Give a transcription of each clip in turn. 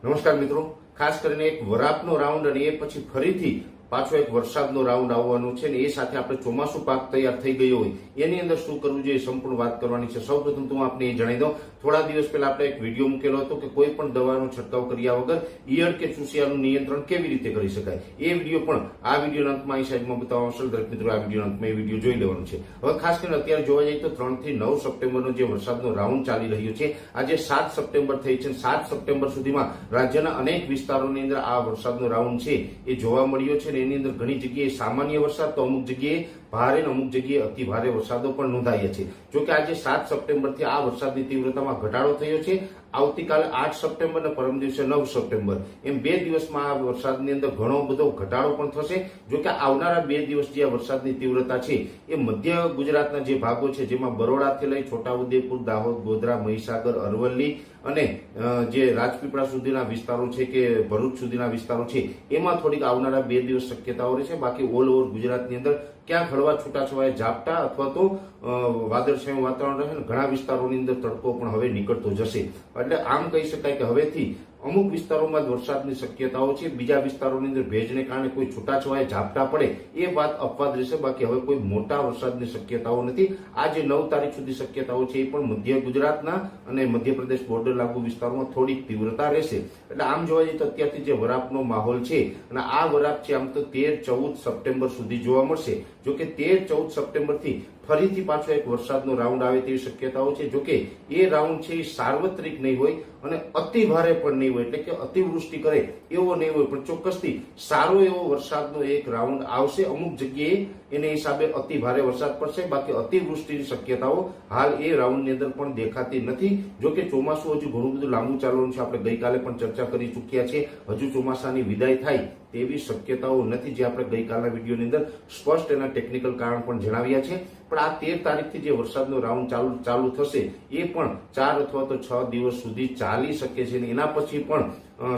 નમસ્કાર મિત્રો, ખાસ કરીને એક વરાપનો રાઉન્ડ અને એ પછી ફરીથી પાછો એક વરસાદનો રાઉન્ડ આવવાનો છે ને એ સાથે આપણે ચોમાસું પાક તૈયાર થઈ ગયો હોય એની અંદર શું કરવું જોઈએ સંપૂર્ણ વાત કરવાની છે। સૌપ્રથમ તો હું આપને એ જણાવી દઉં, થોડા દિવસ પહેલા આપણે એક વિડીયો મૂકેલો હતો કે કોઈ પણ દવાનો છંટકાવ કર્યા વગર ઈયળ કે ચૂસિયાનું નિયંત્રણ કેવી રીતે કરી શકાય। એ વિડીયો પણ આ વિડીયોના અંતમાં અહીં સાઈડમાં બતાવવામાં આવશે। દરેક મિત્રો આ વિડીયોના અંતમાં એ વિડીયો જોઈ લેવાનું છે। હવે ખાસ કરીને અત્યારે જોવા જઈએ તો 3 થી 9 સપ્ટેમ્બરનો જે વરસાદનો રાઉન્ડ ચાલી રહ્યો છે, આજે 7 સપ્ટેમ્બર થઈ છે। 7 સપ્ટેમ્બર સુધીમાં રાજ્યના અનેક વિસ્તારોની અંદર આ વરસાદનો રાઉન્ડ છે એ જોવા મળ્યો છે। એની અંદર ઘણી જગ્યાએ સામાન્ય વરસાદ તો અમુક જગ્યાએ ભારે અને અમુક જગ્યાએ અતિ ભારે વરસાદો પણ નોંધાયા છે। જોકે આજે 7 સપ્ટેમ્બરથી આ વરસાદની તીવ્રતામાં ઘટાડો થયો છે। આવતીકાલે 8 સપ્ટેમ્બર અને પરમ દિવસે 9 સપ્ટેમ્બર એમ 2 દિવસમાં આ વરસાદની અંદર ઘણો બધો ઘટાડો પણ થશે। જોકે આવનારા 2 દિવસ જે વરસાદની તીવ્રતા છે એ મધ્ય ગુજરાતના જે ભાગો છે, જેમાં બરોડાથી લઈ છોટાઉદેપુર, દાહોદ, ગોધરા, મહીસાગર, અરવલ્લી અને જે રાજપીપળા સુધીના વિસ્તારો છે કે ભરૂચ સુધીના વિસ્તારો છે એમાં થોડીક આવનારા 2 દિવસ શક્યતાઓ રહેશે। બાકી ઓલ ઓવર ગુજરાતની અંદર ક્યાંક હળવા છૂટાછવાયા ઝાપટા અથવા તો વાદળછાયું વાતાવરણ રહે ને ઘણા વિસ્તારોની અંદર તડકો પણ હવે નીકળતો જશે। એટલે આમ કહી શકાય કે હવેથી અમુક વિસ્તારોમાં જ વરસાદની શક્યતાઓ છે, બીજા વિસ્તારોની અંદર ભેજને કારણે કોઈ છૂટાછવાયા ઝાપટા પડે એ વાત અપવાદ રહેશે। બાકી હવે કોઈ મોટા વરસાદની શક્યતાઓ નથી। આ જે 9 તારીખ સુધી શક્યતાઓ છે એ પણ મધ્ય ગુજરાતના અને મધ્યપ્રદેશ બોર્ડર લાગુ વિસ્તારોમાં થોડીક તીવ્રતા રહેશે। એટલે આમ જોવા જઈએ તો અત્યારથી જે વરાપનો માહોલ છે અને આ વરાપ છે આમ તો 13-14 સપ્ટેમ્બર સુધી જોવા મળશે। જોકે 13-14 સપ્ટેમ્બરથી ફરીથી પાછો એક વરસાદનો રાઉન્ડ આવે તેવી શક્યતાઓ છે। જોકે એ રાઉન્ડ છે એ સાર્વત્રિક નહીં હોય અને અતિ ભારે પણ નહીં હોય, એટલે કે અતિવૃષ્ટિ કરે એવો નહીં હોય, પણ ચોક્કસથી સારો એવો વરસાદનો એક રાઉન્ડ આવશે। અમુક જગ્યાએ એને હિસાબે અતિ ભારે વરસાદ પડશે, બાકી અતિવૃષ્ટિની શક્યતાઓ હાલ એ રાઉન્ડની અંદર પણ દેખાતી નથી। જોકે ચોમાસું હજુ ઘણું બધું લાંબુ ચાલવાનું છે, આપણે ગઈકાલે પણ ચર્ચા કરી ચૂક્યા છે। હજુ ચોમાસાની વિદાય થાય તેવી શક્યતાઓ નથી, જે આપણે ગઈકાલના વિડીયોની અંદર સ્પષ્ટ એના ટેકનિકલ કારણ પણ જણાવ્યા છે। પણ આ 13 તારીખથી જે વરસાદનો રાઉન્ડ ચાલુ થશે એ પણ 4 અથવા તો 6 દિવસ સુધી ચાલી શકે છે અને એના પછી પણ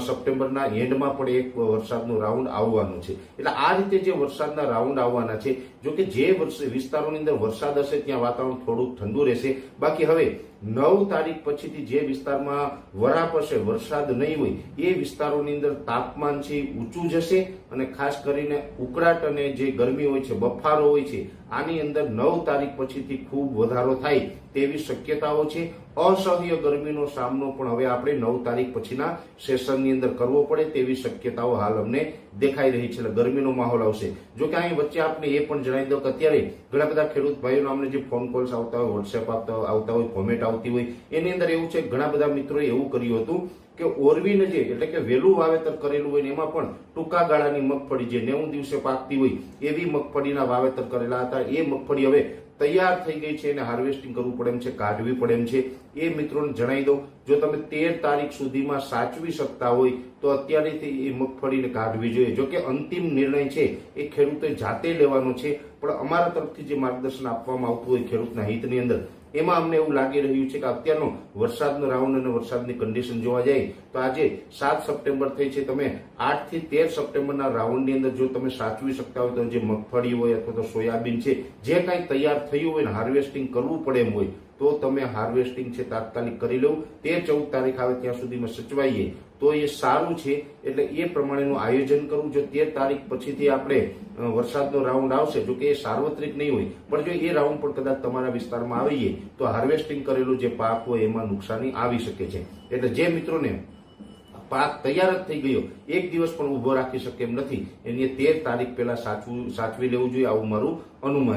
સપ્ટેમ્બરના એન્ડમાં પણ એક વરસાદનો રાઉન્ડ આવવાનો છે। એટલે આ રીતે જે વરસાદના રાઉન્ડ આવવાના છે, જો કે જે વિસ્તારોની અંદર વરસાદ હશે ત્યાં વાતાવરણ થોડુંક ઠંડુ રહેશે। બાકી હવે 9 તારીખ પછીથી જે વિસ્તારમાં વરાપ હશે, વરસાદ નહીં હોય, એ વિસ્તારોની અંદર તાપમાન છે ઊંચું જશે અને ખાસ કરીને ઉકળાટ અને જે ગરમી હોય છે, બફારો હોય છે, આની અંદર 9 તારીખ પછીથી ખૂબ વધારો થાય તેવી શક્યતાઓ છે। અસહ્ય ગરમીનો સામનો પણ હવે આપણે 9 તારીખ પછીના સેશનની અંદર કરવો પડે તેવી શક્યતાઓ હાલ અમને દેખાઈ રહી છે। ગરમીનો માહોલ આવશે। જો કે અહીં વચ્ચે આપને એ પણ જણાવી દઉં કે અત્યારે ઘણા બધા ખેડૂત ભાઈઓના અમને જે ફોન કોલ્સ આવતા હોય, વોટ્સએપ આવતા હોય, કોમેન્ટ આવતી હોય, એની અંદર એવું છે ઘણા બધા મિત્રોએ એવું કર્યું હતું કે ઓરવીને જે એટલે કે વહેલું વાવેતર કરેલું હોય ને એમાં પણ ટૂંકા ગાળાની મગફળી જે 90 દિવસે પાકતી હોય એવી મગફળીના વાવેતર કરેલા હતા, એ મગફળી હવે તૈયાર થઈ ગઈ છે અને હાર્વેસ્ટિંગ કરવું પડે એમ છે, કાઢવી પડે એમ છે। એ મિત્રોને જણાવી દઉં, જો તમે 13 તારીખ સુધીમાં સાચવી શકતા હોય તો અત્યારેથી એ મગફળીને કાઢવી જોઈએ। જો કે અંતિમ નિર્ણય છે એ ખેડૂતે જાતે લેવાનો છે, પણ અમારા તરફથી જે માર્ગદર્શન આપવામાં આવતું હોય ખેડૂતના હિતની અંદર, એમાં અમને એવું લાગી રહ્યું છે કે અત્યારનો વરસાદનો રાઉન્ડ અને વરસાદની કન્ડિશન જોવા જાય તો આજે 7 સપ્ટેમ્બર થઈ છે, તમે 8 થી 13 સપ્ટેમ્બરના રાઉન્ડની અંદર જો તમે સાચવી શકતા હોય તો જે મગફળી હોય અથવા તો સોયાબીન છે, જે કાંઈ તૈયાર થયું હોય ને હાર્વેસ્ટિંગ કરવું પડે એમ હોય તો તમે હાર્વેસ્ટિંગ છે તાત્કાલિક કરી લેવું। 13-14 તારીખ આવે ત્યાં સુધીમાં સચવાઈએ તો એ સારું છે। એટલે એ પ્રમાણેનું આયોજન કરવું। જો 13 તારીખ પછીથી આપણે વરસાદનો રાઉન્ડ આવશે, જો કે એ સાર્વત્રિક નહીં હોય, પણ જો એ રાઉન્ડ પણ કદાચ તમારા વિસ્તારમાં આવીએ તો હાર્વેસ્ટિંગ કરેલું જે પાક હોય એમાં નુકસાની આવી શકે છે। એટલે જે મિત્રોને પાક તૈયાર જ થઈ ગયો, એક દિવસ પણ ઉભો રાખી શકે એમ નથી, એની 13 તારીખ પહેલા સાચવી લેવું જોઈએ, આવું મારું અનુમાન।